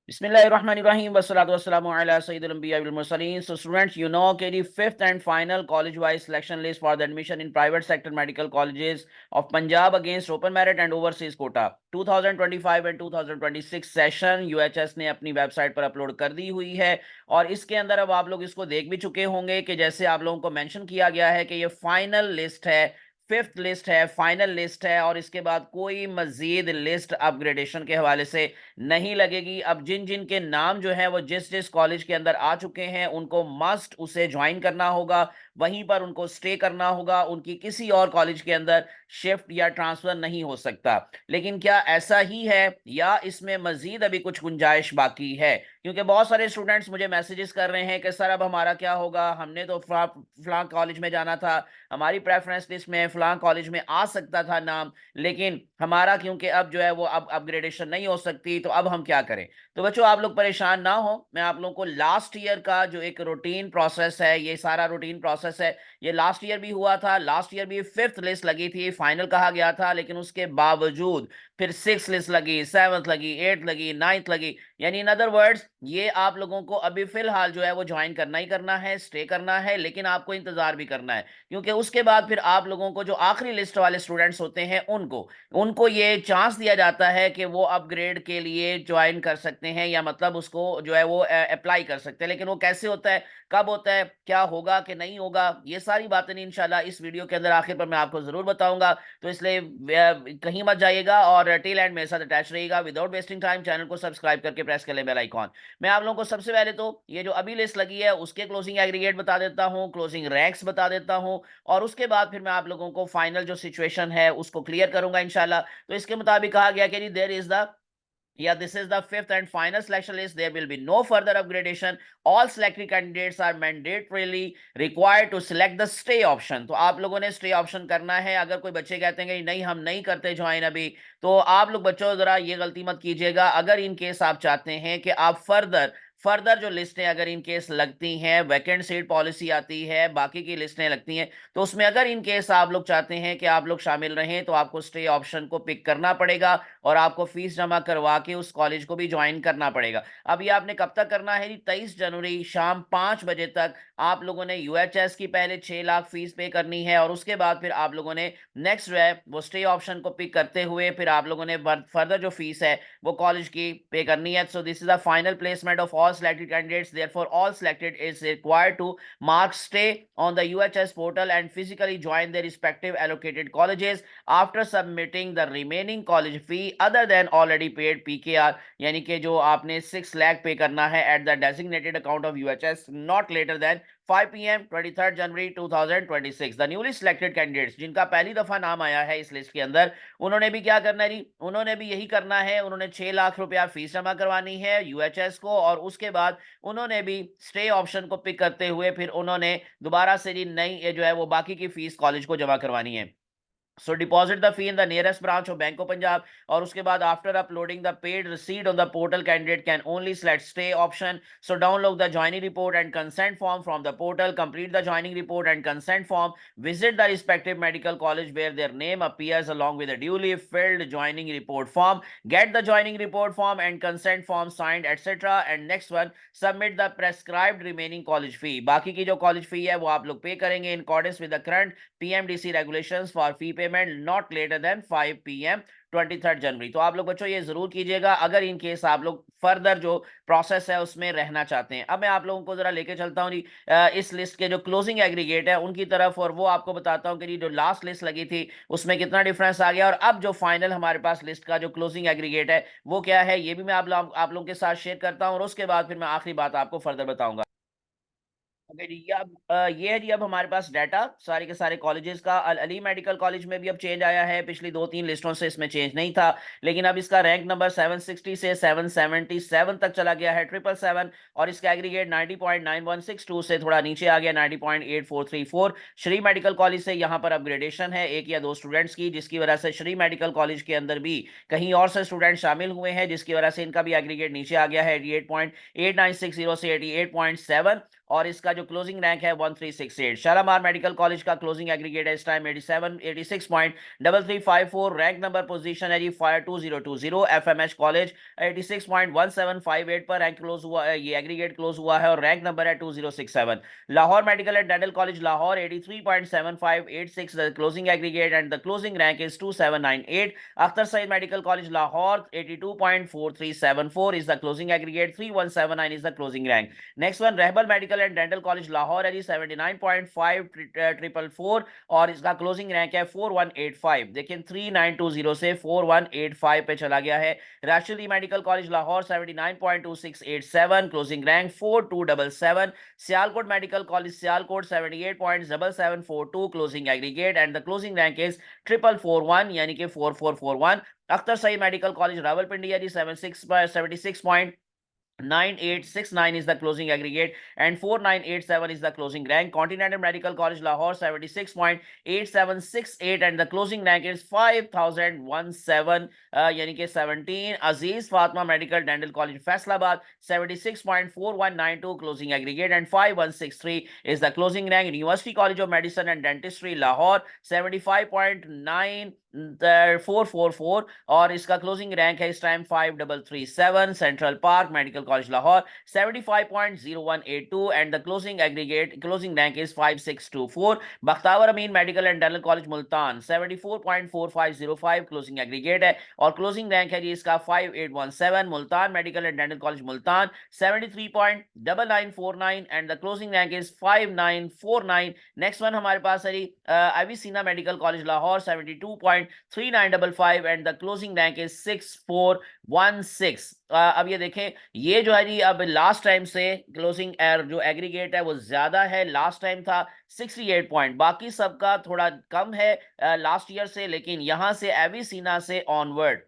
बिस्मिल्लाहिर्रहमानिर्रहीम वस्सलातु वस्सलामु अला सय्यिदिल अंबिया वल Mursaleen. So students, you know कि the fifth and final college-wise selection list for the admission in private sector medical colleges of Punjab against open merit and overseas quota 2025 and 2026 session UHS ने अपनी website पर upload कर दी हुई है। और इसके अंदर अब आप लोग इसको देख भी चुके होंगे कि जैसे आप लोगों को मेंशन किया गया है कि ये फाइनल लिस्ट है, फिफ्थ लिस्ट है, फाइनल लिस्ट है, और इसके बाद कोई मजीद लिस्ट अपग्रेडेशन के हवाले से नहीं लगेगी। अब जिन जिन के नाम जो है वो जिस जिस कॉलेज के अंदर आ चुके हैं उनको मस्ट उसे ज्वाइन करना होगा, वहीं पर उनको स्टे करना होगा, उनकी किसी और कॉलेज के अंदर शिफ्ट या ट्रांसफर नहीं हो सकता। लेकिन क्या ऐसा ही है या इसमें मजीद अभी कुछ गुंजाइश बाकी है? क्योंकि बहुत सारे स्टूडेंट्स मुझे मैसेजेस कर रहे हैं कि सर अब हमारा क्या होगा, हमने तो फलां कॉलेज में जाना था, हमारी प्रेफरेंस लिस्ट में फलां कॉलेज में आ सकता था नाम, लेकिन हमारा क्योंकि अब जो है वो अब अपग्रेडेशन नहीं हो सकती, तो अब हम क्या करें? तो बच्चों, आप लोग परेशान ना हो, मैं आप लोगों को लास्ट ईयर का जो एक रूटीन प्रोसेस है, ये सारा रूटीन प्रोसेस है, ये लास्ट ईयर भी हुआ था। लास्ट ईयर भी फिफ्थ लिस्ट लगी थी, फाइनल कहा गया था, लेकिन उसके बावजूद फिर सिक्स लिस्ट लगी, सेवंथ लगी, एट्थ लगी, नाइन्थ लगी। यानी इन अदर वर्ड्स, ये आप लोगों को अभी फिलहाल जो है वो ज्वाइन करना ही करना है, स्टे करना है, लेकिन आपको इंतजार भी करना है, क्योंकि उसके बाद फिर आप लोगों को जो आखिरी लिस्ट वाले स्टूडेंट्स होते हैं उनको उनको ये चांस दिया जाता है कि वो अपग्रेड के लिए ज्वाइन कर सकते हैं, या मतलब उसको जो है वो अप्लाई कर सकते हैं। लेकिन वो कैसे होता है, कब होता है, क्या होगा कि नहीं होगा, ये सारी बातें नहीं इंशाल्लाह इस वीडियो के अंदर आखिर पर मैं आपको जरूर बताऊंगा। तो इसलिए कहीं मत जाइएगा और टिल एंड मेरे साथ अटैच रहिएगा। विदाउट वेस्टिंग टाइम चैनल को सब्सक्राइब करके प्रेस कर ले बेल आइकॉन। मैं आप लोगों को सबसे पहले तो ये जो अभी लिस्ट लगी है उसके क्लोजिंग एग्रीगेट बता देता हूँ, क्लोजिंग रैंक्स बता देता हूँ, और उसके बाद फिर मैं आप लोगों को फाइनल जो सिचुएशन है उसको क्लियर करूंगा इंशाल्लाह। तो इसके मुताबिक कहा गया कि there is the Yeah, this is the fifth and final selection list. There will be no further upgradation. All selected candidates are mandatorily required to select the stay option. तो आप लोगों ने stay option करना है। अगर कोई बच्चे कहते हैं कि नहीं हम नहीं करते ज्वाइन अभी, तो आप लोग बच्चों जरा ये गलती मत कीजिएगा। अगर इन केस आप चाहते हैं कि आप फर्दर जो लिस्टें अगर इन केस लगती हैं, वैकेंट सीट पॉलिसी आती है, बाकी की लिस्टें लगती हैं, तो उसमें अगर इन केस आप लोग चाहते हैं कि आप लोग शामिल रहें, तो आपको स्टे ऑप्शन को पिक करना पड़ेगा और आपको फीस जमा करवा के उस कॉलेज को भी ज्वाइन करना पड़ेगा। अब ये आपने कब तक करना है? 23 जनवरी शाम 5 बजे तक आप लोगों ने यूएचएस की पहले 6 लाख फीस पे करनी है, और उसके बाद फिर आप लोगों ने नेक्स्ट जो है वो स्टे ऑप्शन को पिक करते हुए फिर आप लोगों ने फर्दर जो फीस है वो कॉलेज की पे करनी है। So this is the final placement of all selected candidates. Therefore, all selected is required to mark stay on the UHS portal and physically join their respective allocated colleges after submitting the remaining college fee other than already paid PKR, यानी कि जो आपने 6 लाख पे करना है at the designated account of UHS not later than 5 p.m. 23rd January 2026. The newly selected candidates जिनका पहली दफा नाम आया है इस लिस्ट के अंदर, उन्होंने भी क्या करना है जी? उन्होंने भी यही करना है। उन्होंने 6 लाख रुपया फीस जमा करवानी है यूएचएस को, और उसके बाद उन्होंने भी स्टे ऑप्शन को पिक करते हुए फिर उन्होंने दोबारा से जी नई जो है वो बाकी की फीस कॉलेज को जमा करवानी है। So deposit the fee in the nearest branch of Bank of Punjab, और उसके बाद after uploading the paid receipt on the portal, candidate can only select stay option. So download the joining report and consent form from the portal, complete the joining report and consent form, visit the respective medical college where their name appears along with a duly filled joining report form, get the joining report form and consent form signed etc. and next one, submit the prescribed remaining college fee. बाकी की जो college fee है वो आप लोग पे करेंगे in accordance with the current PMDC regulations for fee payment not later than 5 p.m. 23rd जनवरी। तो आप लोग बच्चों ये जरूर कीजिएगा अगर इन केस आप लोग फर्दर जो प्रोसेस है उसमें रहना चाहते हैं। अब मैं आप लोगों को जरा लेके चलता हूँ इस लिस्ट के जो क्लोजिंग एग्रीगेट है उनकी तरफ, और वो आपको बताता हूँ कि जो लास्ट लिस्ट लगी थी उसमें कितना डिफरेंस आ गया, और अब जो फाइनल हमारे पास लिस्ट का जो क्लोजिंग एग्रीगेट है वो क्या है, ये भी मैं आप लोगों के साथ शेयर करता हूँ, और उसके बाद फिर मैं आखिरी बात आपको फर्दर बताऊंगा। ओके जी, ये अब ये है जी अब हमारे पास डाटा सारे के सारे कॉलेजेस का। अल अली मेडिकल कॉलेज में भी अब चेंज आया है, पिछली 2-3 लिस्टों से इसमें चेंज नहीं था, लेकिन अब इसका रैंक नंबर 760 से 777 तक चला गया है, 777, और इसका एग्रीगेट 90.9162 से थोड़ा नीचे आ गया 90.8434। श्री मेडिकल कॉलेज से यहाँ पर अपग्रेडेशन है एक या दो स्टूडेंट्स की, जिसकी वजह से श्री मेडिकल कॉलेज के अंदर भी कहीं और से स्टूडेंट शामिल हुए हैं, जिसकी वजह से इनका भी एग्रीगेट नीचे आ गया है 88.8960 से 88.7। और इसका जो क्लोजिंग रैंक है 1368। शालामार मेडिकल कॉलेज का क्लोजिंग एग्रीगेट है इस टाइम 86.3354। रैंक नंबर पोजीशन है जी 2020। एफएमएच कॉलेज 86.1758 पर रैंक क्लोज हुआ है, ये एग्रीगेट क्लोज हुआ है और रैंक नंबर है 2067। Lahore medical and dental college Lahore 83.7586 the closing aggregate and the closing rank is 2798। Akhtar Saeed medical college Lahore 82.4374 is the closing aggregate, 3179 is the closing rank. Next one Rahbar medical and dental college Lahore है जी 79.5444 और इसका closing rank है 4185। देखिए 3920 से 4185 पे चला गया है। Rashidi medical college Lahore 79.2687 closing rank 4277। Sialkot medical college Sialkot 78.7742 closing aggregate and the closing rank is 4441 यानी कि 4441। अख्तर सईद मेडिकल कॉलेज रावलपिंडी है जी 96.9869 is the closing aggregate and 4987 is the closing rank. Continental Medical College Lahore 76.8768 and the closing rank is 5017 यानी कि 17। Aziz Fatima medical dental college Faisalabad 76.4192 closing aggregate and 5163 is the closing rank. University College of Medicine and Dentistry Lahore 75.9444 और इसका closing rank है इस time 5337। Central park medical college Lahore 75.0182 and the closing aggregate closing rank is 5624। Bakhtawar Amin medical and dental college Multan 74.4505 closing aggregate है और closing rank है जी इसका 5817। Multan medical and dental college Multan 73.9949 and the closing rank is 5949। Next one हमारे पास है जी Avicenna medical college Lahore 72.3955 and the closing rank is 6416। अब ये देखें, ये जो है जी अब लास्ट टाइम से क्लोजिंग जो एग्रीगेट है वो ज्यादा है। लास्ट टाइम था 68 पॉइंट, बाकी सबका थोड़ा कम है लास्ट ईयर से, लेकिन यहां से एविसीना से ऑनवर्ड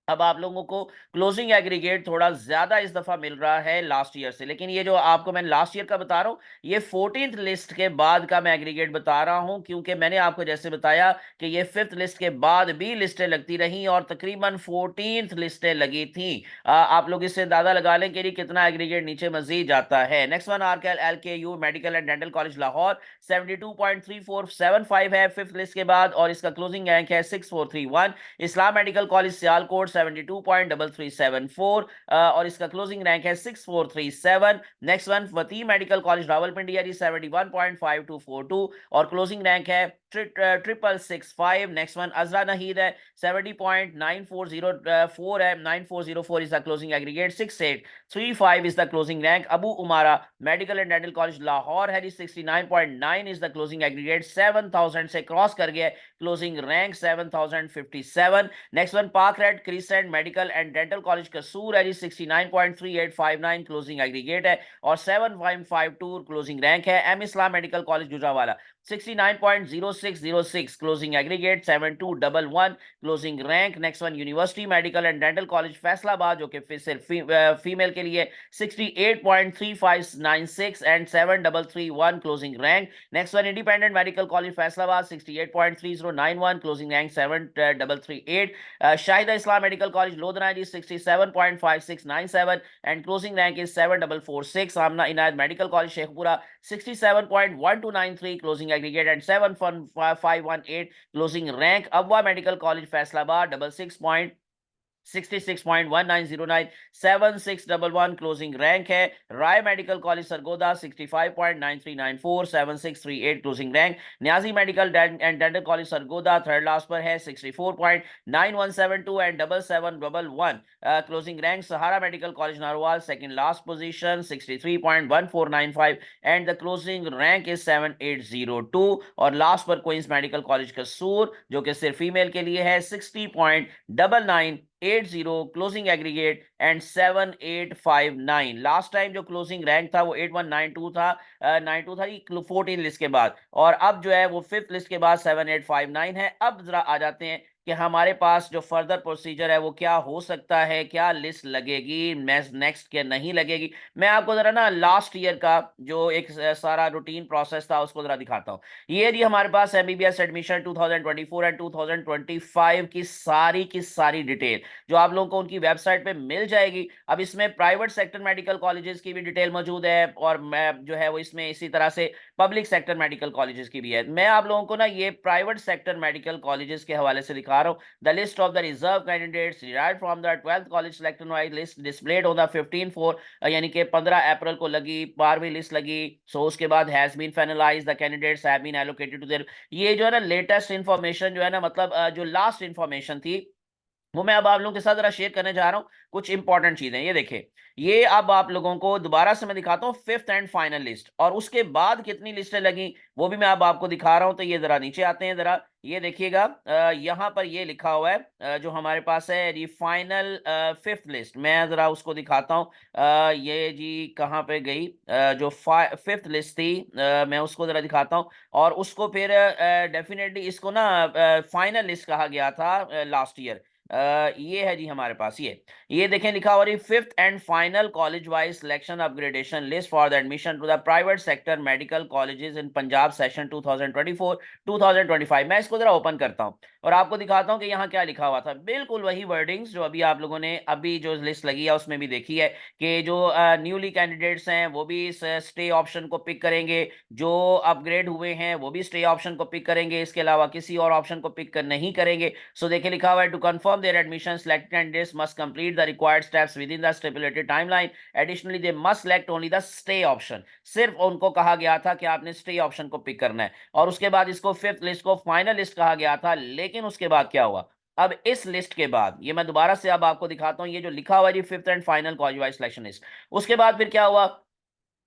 अब आप लोगों को क्लोजिंग एग्रीगेट थोड़ा ज्यादा इस दफा मिल रहा है लास्ट ईयर से। लेकिन ये जो आपको मैं लास्ट ईयर का बता रहा हूं ये 14th लिस्ट के बाद का मैं एग्रीगेट बता रहा हूं, क्योंकि मैंने आपको जैसे बताया कि ये 5th लिस्ट के बाद भी लिस्टें लगती रहीं और तकरीबन 14th लिस्टें लगी थी। आप लोग इससे अंदाजा लगा लें कि कितना एग्रीगेट नीचे मजीद जाता है। Next one RKL LKU medical and dental college Lahore 72.3475 है 5th लिस्ट के बाद और इसका क्लोजिंग रैंक है 6431। इस्लाम मेडिकल कॉलेज सियालकोट 72.3374 और इसका क्लोजिंग रैंक है 6437। नेक्स्ट वन फतीह मेडिकल कॉलेज रावलपिंडी है 71.5242 और क्लोजिंग रैंक है 6665। नेक्स्ट वन अजरा नहीद है 70.9404 है 9404 is the closing aggregate 6835 is the closing rank. Abu Umara medical and dental college Lahore है 69.9 इज द क्लोजिंग एग्रीगेट 7000 से क्रॉस कर गया closing rank 7057। Next one Pak red crescent medical and dental college Kasur है 69.3859 closing aggregate है और 7552 closing rank है। M Islam medical college Gujranwala 69.0606 closing aggregate 7211 closing rank. Next one university medical and dental college Faisalabad जो कि सिर्फ फीमेल के लिए 68.3596 and 7331 closing rank. Next one independent medical college Faisalabad 68.3091 closing rank 7338। Shahida Islam medical college लोधना 67.5697 and closing rank is 7446। Amna Inayat medical college Sheikhupura 67.1293 closing aggregate and 71518 closing rank. अब्वा medical college Faisalabad 66.1909 7611 closing rank है। Rai medical college Sargodha 65.9394 7638 closing rank. Niazi medical and dental college Sargodha third last पर है 64.9172 and 7711 closing rank. Sahara medical college Narowal second last position 63.1495 and the closing rank is 7802 और last पर queen's medical college कसूर जो कि सिर्फ female के लिए है 60.9980 closing aggregate and 7859। Last time जो क्लोजिंग रैंक था वो 8192 था 92 था 14 लिस्ट के बाद और अब जो है वो 5th लिस्ट के बाद 7859 है। अब जरा आ जाते हैं कि हमारे पास जो फर्दर प्रोसीजर है वो क्या हो सकता है, क्या लिस्ट लगेगी नेक्स्ट, क्या नहीं लगेगी। मैं आपको जरा ना लास्ट ईयर का जो एक सारा रूटीन प्रोसेस था उसको जरा दिखाता हूँ। ये जी हमारे पास एमबीबीएस एडमिशन 2024 एंड 2025 की सारी डिटेल जो आप लोगों को उनकी वेबसाइट पे मिल जाएगी। अब इसमें प्राइवेट सेक्टर मेडिकल कॉलेजेस की भी डिटेल मौजूद है, और मैं जो है वो इसमें इसी तरह से पब्लिक सेक्टर मेडिकल कॉलेजेस की भी है। मैं आप लोगों को ना ये प्राइवेट सेक्टर मेडिकल कॉलेजेस के हवाले से दिखा रहा हूँ। The list of the reserve candidates derived from the 12th college selection wise list displayed on the 15/4, यानी कि 15 अप्रैल को लगी 12वीं लिस्ट लगी। सो उसके बाद has been finalised, the candidates have been allocated to their. ये जो है ना लेटेस्ट इंफॉर्मेशन जो है ना, मतलब जो लास्ट इंफॉर्मेशन थी वो मैं अब आप लोगों के साथ जरा शेयर करने जा रहा हूँ। कुछ इंपॉर्टेंट चीजें ये देखिए, ये अब आप लोगों को दोबारा से मैं दिखाता हूँ फिफ्थ एंड फाइनल लिस्ट, और उसके बाद कितनी लिस्टें लगी वो भी मैं अब आपको दिखा रहा हूँ। तो ये जरा नीचे आते हैं, जरा ये देखिएगा, यहाँ पर ये लिखा हुआ है जो हमारे पास है जी फाइनल फिफ्थ लिस्ट। मैं जरा उसको दिखाता हूँ। ये जी कहाँ पे गई, जो फिफ्थ लिस्ट थी, मैं उसको जरा दिखाता हूँ। और उसको फिर डेफिनेटली इसको ना फाइनल लिस्ट कहा गया था लास्ट ईयर। ये है जी हमारे पास, ये देखें लिखा हुआ है fifth and final college wise selection upgradation list for the admission to the private sector medical colleges in Punjab session 2024-2025। मैं इसको जरा ओपन करता हूं और आपको दिखाता हूं कि यहाँ क्या लिखा हुआ था। बिल्कुल वही वर्डिंग्स जो अभी आप लोगों ने अभी जो लिस्ट लगी है उसमें भी देखी है कि जो न्यूली कैंडिडेट्स हैं वो भी इस स्टे ऑप्शन को पिक करेंगे, जो अपग्रेड हुए हैं वो भी स्टे ऑप्शन को पिक करेंगे, इसके अलावा किसी और ऑप्शन को पिक नहीं करेंगे। सो देखिए लिखा हुआ है to confirm their admission, selected candidates must complete the required steps within the stipulated timeline. Additionally, they must select only the stay option. सिर्फ उनको कहा गया था कि आपने स्टे ऑप्शन को पिक करना है, और उसके बाद इसको फिफ्थ लिस्ट को फाइनल लिस्ट कहा गया था। लेकिन उसके बाद क्या हुआ, अब इस लिस्ट के बाद ये मैं दोबारा से अब आपको दिखाता हूं, ये जो लिखा हुआ है fifth and final college wise selection list, उसके बाद फिर क्या हुआ,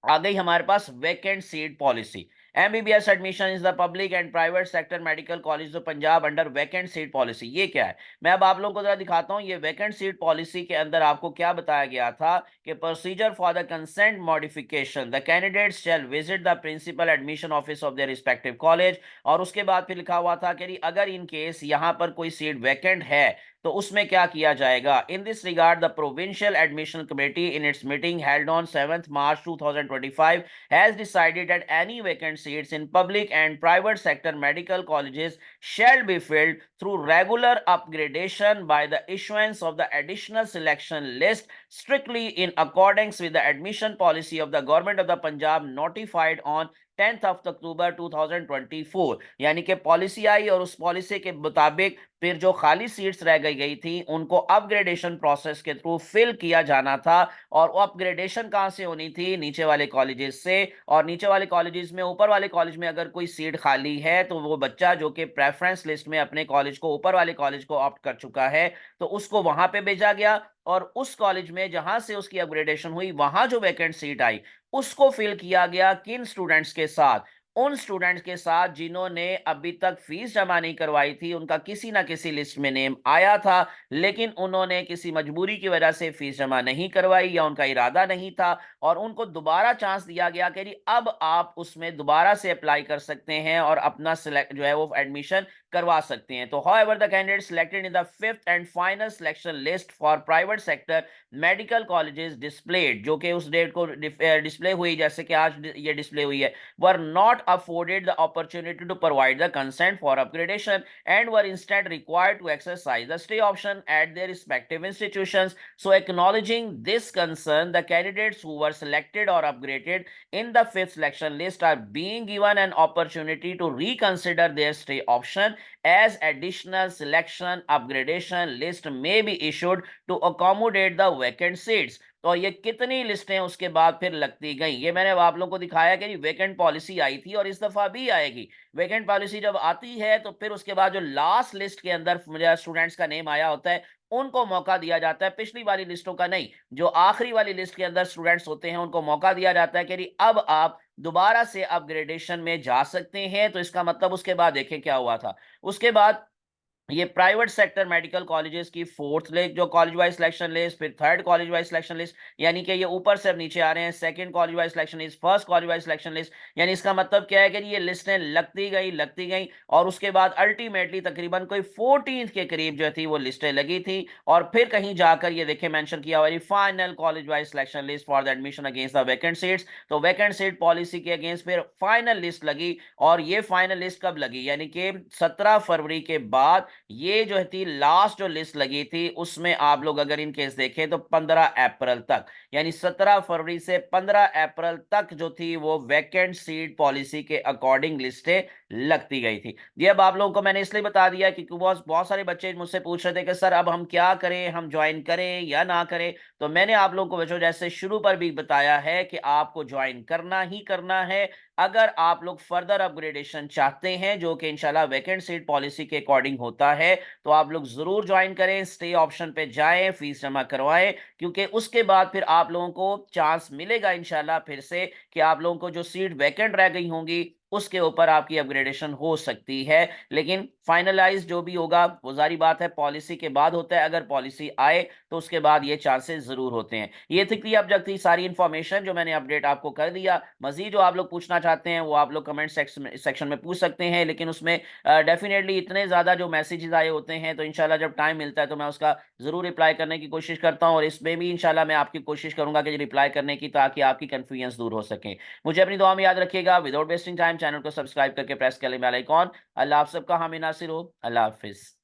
आ गई हमारे पास vacant seat policy. MBBS admission is the public and private sector medical college of Punjab under vacant seat policy. ये क्या है, मैं अब आप लोगों को जरा दिखाता हूं। ये वैकेंट सीट पॉलिसी के अंदर आपको क्या बताया गया था कि procedure for the consent modification, the candidates shall visit the principal admission office of their respective college. और उसके बाद फिर लिखा हुआ था कि अगर इन केस यहां पर कोई सीट वैकेंट है तो उसमें क्या किया जाएगा। In this regard the provincial admission committee in its meeting held on 7th March 2025 has decided that any vacant seats in public and private sector medical colleges shall be filled through regular upgradation by the issuance of the additional selection list strictly in accordance with the admission policy of the government of the Punjab notified on 10th of October 2024। यानी कि policy आई और उस policy के मुताबिक फिर जो खाली seats रह गई थी उनको अपग्रेडेशन प्रोसेस के थ्रू फिल किया जाना था। और वो अपग्रेडेशन कहां से होनी थी, नीचे वाले कॉलेजेस से। और नीचे वाले कॉलेजेस में, ऊपर वाले कॉलेज में अगर कोई सीट खाली है तो वो बच्चा जो कि प्रेफरेंस लिस्ट में अपने कॉलेज को, ऊपर वाले कॉलेज को ऑप्ट कर चुका है, तो उसको वहां पे भेजा गया। और उस कॉलेज में जहां से उसकी अपग्रेडेशन हुई वहां जो वैकेंट सीट आई उसको फिल किया गया किन स्टूडेंट्स के साथ, उन स्टूडेंट्स के साथ जिन्होंने अभी तक फीस जमा नहीं करवाई थी। उनका किसी ना किसी लिस्ट में नेम आया था लेकिन उन्होंने किसी मजबूरी की वजह से फीस जमा नहीं करवाई या उनका इरादा नहीं था, और उनको दोबारा चांस दिया गया कि अब आप उसमें दोबारा से अप्लाई कर सकते हैं और अपना सिलेक्ट जो है वो एडमिशन करवा सकते हैं। तो however the candidate selected in the fifth and final selection list for private sector medical colleges displayed, जो कि उस डेट को डिस्प्ले हुई जैसे कि आज ये डिस्प्ले हुई है, were not afforded the opportunity to provide the consent for upgradation and were instead required to exercise the stay option at their respective institutions. So acknowledging this concern, the candidates who were selected or upgraded in the fifth selection list are being given an opportunity to reconsider their stay option as additional selection upgradation list may be issued to accommodate the vacant seats। तो ये कितनी लिस्टें उसके बाद फिर लगती गई, ये मैंने आप लोगों को दिखाया कि वेकेंट पॉलिसी आई थी और इस दफा भी आएगी। वेकेंट पॉलिसी जब आती है तो फिर उसके बाद जो लास्ट लिस्ट के अंदर मुझे स्टूडेंट्स का नेम आया होता है उनको मौका दिया जाता है, पिछली वाली लिस्टों का नहीं। जो आखिरी वाली लिस्ट के अंदर स्टूडेंट्स होते हैं उनको मौका दिया जाता है कि अब आप दोबारा से अपग्रेडेशन में जा सकते हैं। तो इसका मतलब उसके बाद देखें क्या हुआ था। उसके बाद ये प्राइवेट सेक्टर मेडिकल कॉलेजेस की फोर्थ लिस्ट, जो कॉलेज वाइज सिलेक्शन लिस्ट, फिर third college wise selection list, यानी कि ये ऊपर से अब नीचे आ रहे हैं। Second college wise selection list, first college wise selection list, यानी इसका मतलब क्या है कि ये लिस्टें लगती गई और उसके बाद अल्टीमेटली तकरीबन कोई 14 के करीब जो थी वो लिस्टें लगी थी। और फिर कहीं जाकर ये देखें मेंशन किया हुआ है final college wise selection list for the admission against the vacant seats. तो वैकेंट सीट पॉलिसी के अगेंस्ट फिर फाइनल लिस्ट लगी। और ये फाइनल लिस्ट कब लगी, यानी कि 17 फरवरी के बाद ये जो थी लास्ट जो लिस्ट लगी थी, उसमें आप लोग अगर इन केस देखें तो 15 अप्रैल तक, यानी 17 फरवरी से 15 अप्रैल तक जो थी वो वैकेंट सीट पॉलिसी के अकॉर्डिंग लिस्टें लगती गई थी। ये अब आप लोगों को मैंने इसलिए बता दिया क्योंकि बहुत बहुत सारे बच्चे मुझसे पूछ रहे थे कि सर अब हम क्या करें, हम ज्वाइन करें या ना करें। तो मैंने आप लोगों को बच्चों जैसे शुरू पर भी बताया है कि आपको ज्वाइन करना ही करना है। अगर आप लोग फर्दर अपग्रेडेशन चाहते हैं जो कि इंशाल्लाह वैकेंट सीट पॉलिसी के अकॉर्डिंग होता है, तो आप लोग जरूर ज्वाइन करें, स्टे ऑप्शन पे जाएं, फीस जमा करवाएं, क्योंकि उसके बाद फिर आप लोगों को चांस मिलेगा इंशाल्लाह फिर से कि आप लोगों को जो सीट वैकेंट रह गई होंगी उसके ऊपर आपकी अपग्रेडेशन हो सकती है। लेकिन फाइनलाइज जो भी होगा वो जारी बात है पॉलिसी के बाद होता है। अगर पॉलिसी आए तो उसके बाद ये चांसेस जरूर होते हैं। ये थी अब तक थी सारी इंफॉर्मेशन जो मैंने अपडेट आपको कर दिया। मजीद जो आप लोग पूछना चाहते हैं वो आप लोग कमेंट सेक्शन में पूछ सकते हैं, लेकिन उसमें डेफिनेटली इतने ज़्यादा जो मैसेजेस आए होते हैं तो इंशाल्लाह जब टाइम मिलता है तो मैं उसका ज़रूर रिप्लाई करने की कोशिश करता हूँ। और इसमें भी इंशाल्लाह मैं आपकी कोशिश करूंगा कि रिप्लाई करने की, ताकि आपकी कन्फ्यूजन दूर हो सके। मुझे अपनी दुआ में याद रखिएगा। विदाउट वेस्टिंग टाइम चैनल को सब्सक्राइब करके प्रेस कर लें बेल आइकॉन। अल्लाह आप सबका हामी नासिर हो। अल्लाह हाफिज़।